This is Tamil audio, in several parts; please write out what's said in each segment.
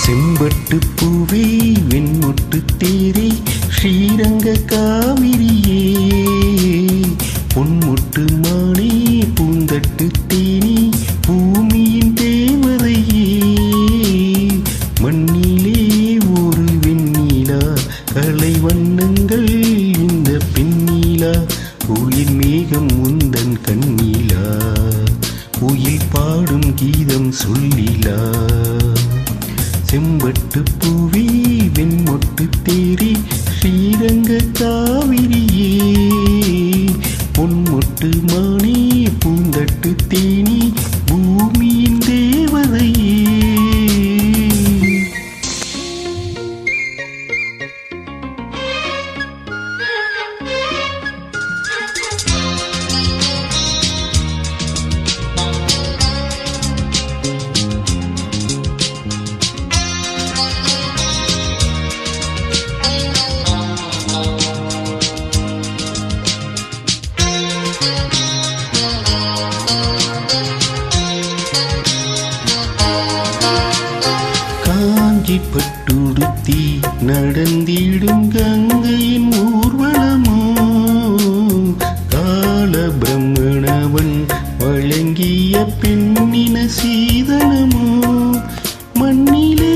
செம்பட்டு பூவே வெண்முட்டு தேரே ஸ்ரீரங்க காவிரியே பொன்முட்டு மானே பூந்தட்டு தேனி பூமியின் தேவதையே மண்ணிலே ஒரு வெண்ணிலா கலை வண்ணங்கள் இந்த பெண்ணிலா குளிர் மேகம் உந்தன் கண்ணிலா உயிர் பாடும் கீதம் சொல்லிலா செம்பட்டு பூவே வெண்மொட்டு தேரே ஸ்ரீரங்க காவிரியே பொன்மொட்டு மானே பூந்தட்டு தேனி பூமியின் தேவதையே பட்டுடுத்தி நடந்திடும் கங்கையின் ஊர்வலமோ கால பிரம்மணவன் வழங்கிய பெண்ணின சீதனமோ மண்ணிலே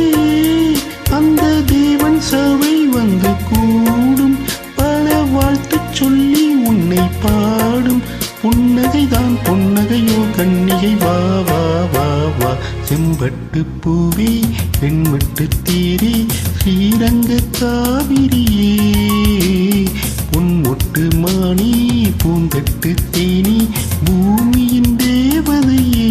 அந்த தேவன் சபை வந்து கூடும் பல வாழ்த்து சொல்லி உன்னை பாடும் புன்னகைதான் பொன்னகையோ கண்ணிகை வா வா வா வா செம்பட்டு பூவே வெண்மட்டு தேரே ஸ்ரீரங்க காவிரியே பொன்மொட்டு மானே பூந்தட்டு தேனி பூமியின் தேவதையே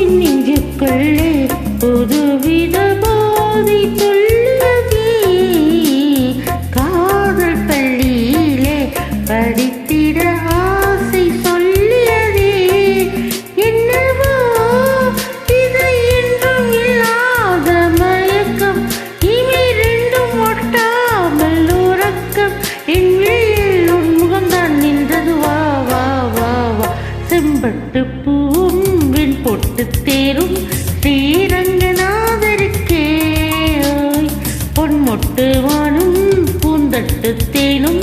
நெஞ்சுக்குள்ளே புதுவித போதை துள்ளதே காதல் பள்ளியிலே படித்திட ஆசை சொல்லியதே என்னவோ இது என்றும் இல்லாத மயக்கம் இவை ரெண்டும் ஒட்டாமல் உறக்கம் என் வெளியில் உன் முகம்தான் நின்றது வா வா வா வா செம்பட்டு பூவும் பொட்டு தேரும் ஸ்ரீரங்கநாதருக்கே பொன்மொட்டு வானும் பூந்தட்டு தேனும்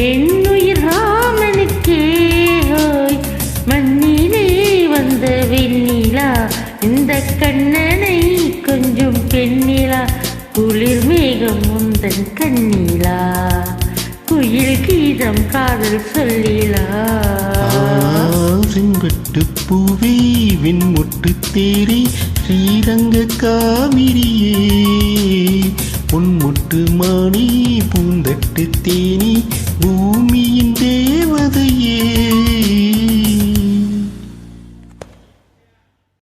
என்னுயிர் ராமனுக்கே மண்ணிலே வந்த வெண்ணிலா இந்த கண்ணனை கொஞ்சம் பெண்ணிலா குளிர் மேகம் உந்தன் கண்ணிலா குயில் கீதம் காதல் சொல்லிலா செம்பட்டு பூவே வெண்மொட்டு தேரே ஸ்ரீரங்க காவிரியே பொன்மொட்டு மானே பூந்தட்டு தேனி பூமி